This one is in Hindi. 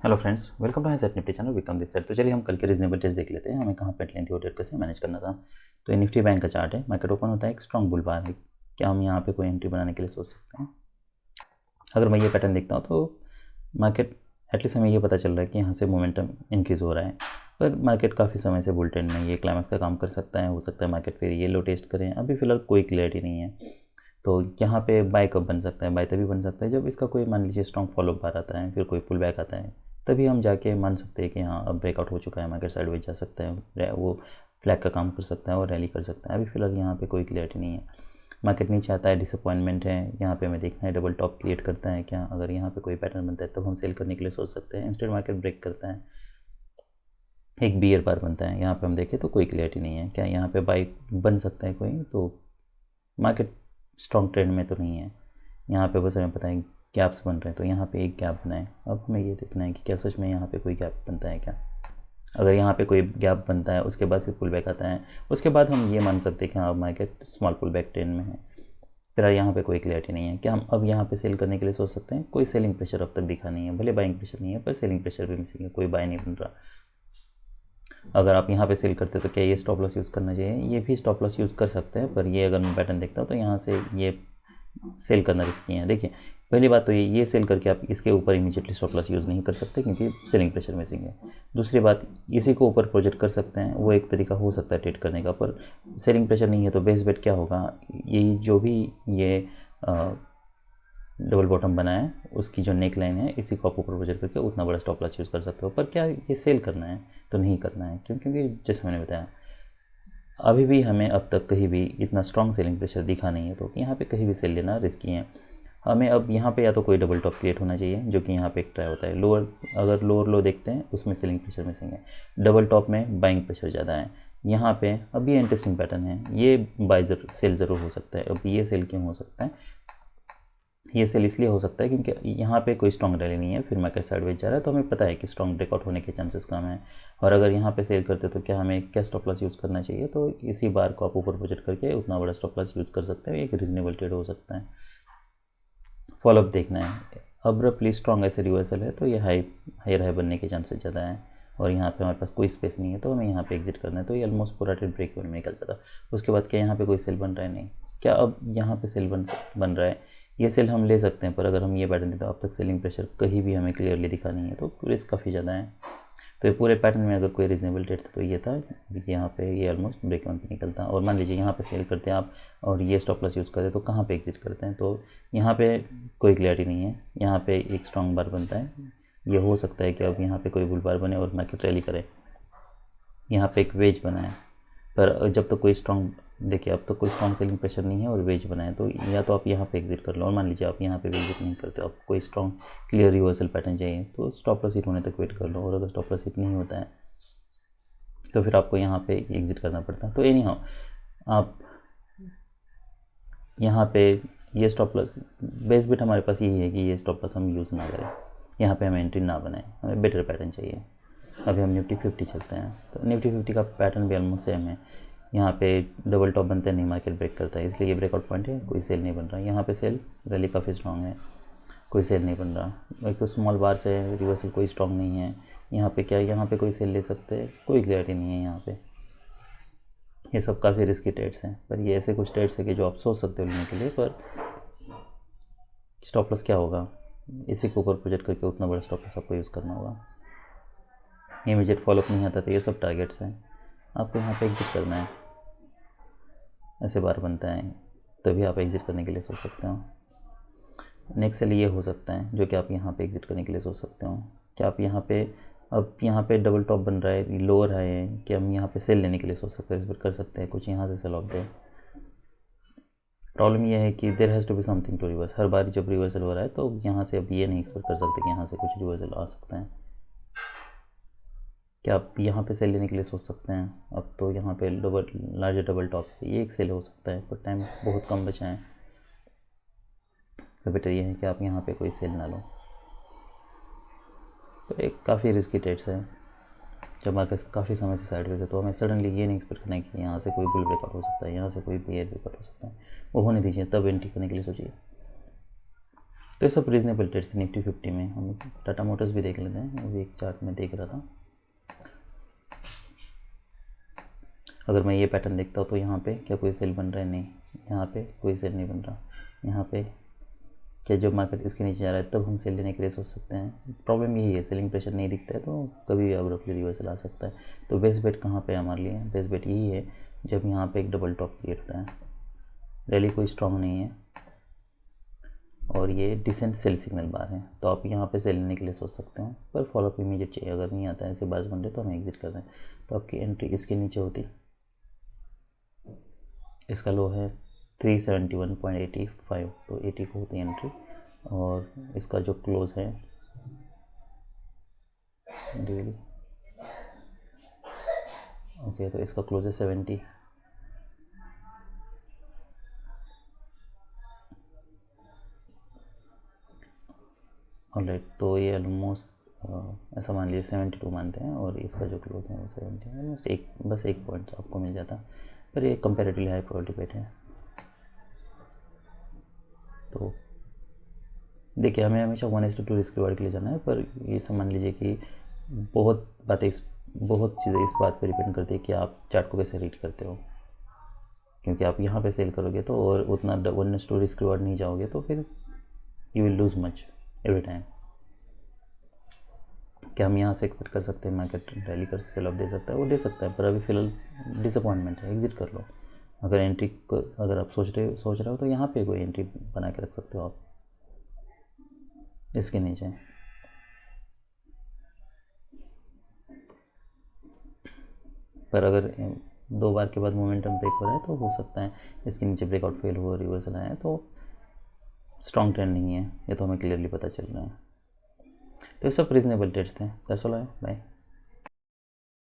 Hello friends, welcome to Asset Nifty channel. Vikram this side. तो चलिए हम कल के रीजनेबल टेस्ट देख लेते हैं, हमें कहाँ पे लेंथ और कैसे मैनेज करना था। तो ये निफ्टी बैंक का चार्ट है, मार्केट ओपन होता है, एक स्ट्रॉन्ग बुल बार है। क्या हम यहाँ पे कोई एंट्री बनाने के लिए सोच सकते हैं? अगर मैं ये पैटर्न देखता हूँ तो मार्केट एटलीस्ट हमें ये पता चल रहा है कि यहाँ से मोमेंटम इंक्रीज़ हो रहा है, पर मार्केट काफ़ी समय से बुल ट्रेंड में ये क्लाइमेक्स का काम कर सकता है। हो सकता है मार्केट फिर ये लो टेस्ट करें, अभी फ़िलहाल कोई क्लियरिटी नहीं है। तो यहाँ पे बाय कब बन सकता है? बाय तभी बन सकता है जब इसका कोई मान लीजिए स्ट्रॉन्ग फॉलोअप बार आता है, फिर कोई पुल बैक आता है, तभी हम जाके मान सकते हैं कि हाँ अब ब्रेकआउट हो चुका है, मार्केट साइडवेज जा सकता है, वो फ्लैग का काम कर सकता है और रैली कर सकता है। अभी फ़िलहाल यहाँ पे कोई क्लियरिटी नहीं है। मार्केट नीचे आता है, डिसअपॉइंटमेंट है, यहाँ पे हमें देखना है डबल टॉप क्रिएट करता है क्या। अगर यहाँ पे कोई पैटर्न बनता है तब हम सेल करने के लिए सोच सकते हैं। इंस्टेड मार्केट ब्रेक करता है, एक बियर बार बनता है, यहाँ पे हम देखें तो कोई क्लियरिटी नहीं है। क्या यहाँ पे बाई बन सकता है कोई? तो मार्केट स्ट्रॉन्ग ट्रेंड में तो नहीं है। यहाँ पे बस हमें पता है गैप्स बन रहे हैं, तो यहाँ पे एक गैप बना है। अब हमें ये देखना है कि क्या सच में यहाँ पे कोई गैप बनता है क्या। अगर यहाँ पे कोई गैप बनता है, उसके बाद फिर पुल बैक आता है, उसके बाद हम ये मान सकते हैं कि हाँ market small pull back trend में है। फिर यहाँ पे कोई क्लियरिटी नहीं है। क्या हम अब यहाँ पे सेल करने के लिए सोच सकते हैं? कोई सेलिंग प्रेशर अब तक दिखा नहीं है, भले बाइंग प्रेशर नहीं है पर सेलिंग प्रेशर भी मिसिंग है, कोई बाय नहीं बन रहा। अगर आप यहाँ पे सेल करते तो क्या ये स्टॉप लॉस यूज़ करना चाहिए? ये भी स्टॉप लॉस यूज़ कर सकते हैं, पर ये अगर मैं पैटर्न देखता हूँ तो यहाँ से ये सेल करना रिस्की है। देखिए पहली बात तो ये सेल करके आप इसके ऊपर इमीडिएटली स्टॉप लॉस यूज़ नहीं कर सकते क्योंकि सेलिंग प्रेशर मिसिंग है। दूसरी बात, इसी को ऊपर प्रोजेक्ट कर सकते हैं, वो एक तरीका हो सकता है ट्रेड करने का, पर सेलिंग प्रेशर नहीं है तो बेस बेट क्या होगा? ये जो भी ये डबल बॉटम बना है उसकी जो नेक लाइन है, इसी को आप ऊपर प्रोजेक्ट करके उतना बड़ा स्टॉप लॉस यूज़ कर सकते हो। पर क्या ये सेल करना है? तो नहीं करना है। क्यों? क्योंकि जैसे मैंने बताया अभी भी हमें अब तक कहीं भी इतना स्ट्रॉन्ग सेलिंग प्रेशर दिखा नहीं है, तो यहाँ पे कहीं भी सेल लेना रिस्की है। हमें अब यहाँ पे या तो कोई डबल टॉप क्रिएट होना चाहिए, जो कि यहाँ पे एक ट्राई होता है। लोअर, अगर लोअर लो देखते हैं उसमें सेलिंग प्रेशर मिसिंग है, डबल टॉप में बाइंग प्रेशर ज़्यादा है। यहाँ पे अब ये इंटरेस्टिंग पैटर्न है, ये बाय सेल ज़रूर हो सकता है। अब ये सेल क्यों हो सकता है? ये सेल इसलिए हो सकता है क्योंकि यहाँ पे कोई स्ट्रॉन्ग रैली नहीं है, फिर मार्केट साइडवेज जा रहा है, तो हमें पता है कि स्ट्रॉन्ग ब्रेकआउट होने के चांसेस कम है। और अगर यहाँ पे सेल करते तो क्या हमें क्या स्टॉप लॉस यूज़ करना चाहिए? तो इसी बार को आप ऊपर प्रोजेक्ट करके उतना बड़ा स्टॉप लॉस यूज़ कर सकते हैं, एक रीजनेबल ट्रेड हो सकता है। फॉलोअप देखना है, अब्रप्टली स्ट्रॉन्ग ऐसे रिवर्सल है तो ये हायर हाई बनने के चांसेस ज़्यादा हैं, और यहाँ पे हमारे पास कोई स्पेस नहीं है तो हमें यहाँ पे एग्जिट करना है। तो ये ऑलमोस्ट पूरा ट्रेड ब्रेक इवन में निकल जाता। उसके बाद क्या यहाँ पे कोई सेल बन रहा है? नहीं। क्या अब यहाँ पे सेल बन रहा है? ये सेल हम ले सकते हैं, पर अगर हम ये पैटर्न दें तो अब तक सेलिंग प्रेशर कहीं भी हमें क्लियरली दिखा नहीं है, तो रिस्क काफ़ी ज़्यादा है। तो ये पूरे पैटर्न में अगर कोई रीजनेबल ट्रेड था तो ये था कि यहाँ पे ये ऑलमोस्ट ब्रेक इवन पे निकलता। और मान लीजिए यहाँ पे सेल करते हैं आप और ये स्टॉप लॉस यूज़ करते हैं, तो कहाँ पे एग्जिट करते हैं? तो यहाँ पे कोई क्लियरिटी नहीं है। यहाँ पे एक स्ट्रॉन्ग बार बनता है, ये हो सकता है कि अब यहाँ पे कोई बुल बार बने और मार्केट रैली करे। यहाँ पे एक वेज बना है, पर जब तक कोई स्ट्रॉन्ग, देखिए अब तो कोई स्ट्रॉन्ग सेलिंग प्रेशर नहीं है और वेज बना है, तो या तो आप यहाँ पे एग्जिट कर लो। और मान लीजिए आप यहाँ पे भी एग्जिट नहीं करते, आप कोई स्ट्रॉन्ग क्लियर रिवर्सल पैटर्न चाहिए, तो स्टॉप लॉस हिट होने तक वेट कर लो। और अगर स्टॉप लॉस हिट नहीं होता है तो फिर आपको यहाँ पे एग्जिट करना पड़ता है। तो एनी हाउ आप यहाँ पे ये स्टॉप लॉस, बेस्ट बेट हमारे पास यही है कि ये स्टॉप लॉस हम यूज़ ना करें, यहाँ पे हमें एंट्री ना बनाए, हमें बेटर पैटर्न चाहिए। अभी हम निफ्टी 50 चलते हैं, तो निफ्टी 50 का पैटर्न भी ऑलमोस्ट सेम है। यहाँ पे डबल टॉप बनते नहीं, मार्केट ब्रेक करता है, इसलिए ये ब्रेकआउट पॉइंट है, कोई सेल नहीं बन रहा। यहाँ पे सेल रैली काफ़ी स्ट्रॉन्ग है, कोई सेल नहीं बन रहा। एक तो स्मॉल बार से रिवर्सल कोई स्ट्रॉन्ग नहीं है। यहाँ पे क्या, यहाँ पे कोई सेल ले सकते हैं? कोई क्लियरिटी नहीं है यहाँ पे। ये सब काफ़ी रिस्की ट्रेड्स हैं, पर ये ऐसे कुछ ट्रेड्स है कि जो आप सोच सकते हो लेने के लिए, पर स्टॉप लॉस क्या होगा? इसी के ऊपर प्रोजेक्ट करके उतना बड़ा स्टॉप लॉस आपको यूज़ करना होगा। इमीडिएट फॉलोअप नहीं आता, तो ये सब टारगेट्स हैं, आपको यहाँ पे एग्जिट करना है। ऐसे बार बनता है तभी आप एग्जिट करने के लिए सोच सकते हो। नेक्स्ट सेल ये हो सकता है जो कि आप यहाँ पे एग्जिट करने के लिए सोच सकते हो। क्या आप यहाँ पे, अब यहाँ पे डबल टॉप बन रहा है, लोअर हाई है, कि हम यहाँ पे सेल लेने के लिए सोच सकते हैं, इस पर कर सकते हैं कुछ, यहाँ से सेल ऑफ दे। प्रॉब्लम यह है कि there has to be something to reverse. हर बार जब रिवर्सल हो रहा है तो यहाँ से अब ये नहीं एक्सपेक्ट कर सकते कि यहाँ से कुछ रिवर्सल आ सकता है। क्या आप यहाँ पे सेल लेने के लिए सोच सकते हैं? अब तो यहाँ पे लार्जर डबल टॉप ये एक सेल हो सकता है, पर टाइम बहुत कम बचा है, तो बेटर ये है कि आप यहाँ पे कोई सेल ना लो। तो एक काफ़ी रिस्की ट्रेड्स है। जब मार्केट काफ़ी समय से साइडवेज है तो हमें सडनली ये नहीं एक्सपेक्ट करना है कि यहाँ से कोई बुल ब्रेकआउट हो सकता है, यहाँ से कोई बेयर ब्रेकआउट हो सकता है। वो होने दीजिए, तब एंट्री करने के लिए सोचिए। तो ये सब रीजनेबल ट्रेड्स है निफ्टी 50 में। हम टाटा मोटर्स भी देख लेते हैं, अभी एक चार्ट में देख रहा था। अगर मैं ये पैटर्न देखता हूँ तो यहाँ पे क्या कोई सेल बन रहा है? नहीं, यहाँ पे कोई सेल नहीं बन रहा। यहाँ पे क्या जब मार्केट इसके नीचे जा रहा है तब हम सेल लेने के लिए सोच सकते हैं? प्रॉब्लम यही है, सेलिंग प्रेशर नहीं दिखता है तो कभी भी अब्रप्टली रिवर्सल आ सकता है। तो बेस्ट बेट कहाँ पे है हमारे लिए? बेस्ट बेट यही है जब यहाँ पे एक डबल टॉप क्रिएट होता है, रैली कोई स्ट्रॉन्ग नहीं है और ये डिसेंट सेल सिग्नल बार है, तो आप यहाँ पे सेल लेने के लिए सोच सकते हैं। पर फॉलोअप इमीडिएट चाहिए, अगर नहीं आता है ऐसे बार्स बन रहे तो हम एग्जिट कर दें। तो आपकी एंट्री इसके नीचे होती, इसका लो है 371.85, तो 80 को होती है एंट्री और इसका जो क्लोज है डेली, ओके, तो इसका क्लोज है 70। ऑलराइट, तो ये ऑलमोस्ट ऐसा मान लीजिए 72 मानते हैं और इसका जो क्लोज है वो 70, ऑलमोस्ट बस एक पॉइंट आपको मिल जाता, पर ये कंपेरेटिवली हाई प्रोबेबिलिटी बेट है। तो देखिए, हमें हमेशा 1:2 रिस्क रिवार्ड के लिए जाना है, पर ये समझ लीजिए कि बहुत चीज़ें इस बात पर डिपेंड करती है कि आप चार्ट को कैसे रीड करते हो। क्योंकि आप यहाँ पे सेल करोगे तो और उतना 1:2 रिस्क रिवार्ड नहीं जाओगे तो फिर you will lose much every time. क्या हम यहाँ से एक्सपेक्ट कर सकते हैं मार्केट रैली कर सेल ऑफ दे सकता है? वो दे सकता है, पर अभी फ़िलहाल डिसअपॉइंटमेंट है, एग्जिट कर लो। अगर एंट्री को अगर आप सोच रहे हो तो यहाँ पे कोई एंट्री बना के रख सकते हो आप इसके नीचे। पर अगर 2 बार के बाद मोमेंटम ब्रेक हो रहा है तो हो सकता है इसके नीचे ब्रेकआउट फेल हो, रिवर्सल आया है, तो स्ट्रॉन्ग ट्रेंड नहीं है, ये तो हमें क्लियरली पता चल रहा है। तो ये सब रीजनेबल ट्रेड्स थे। That's all, bye.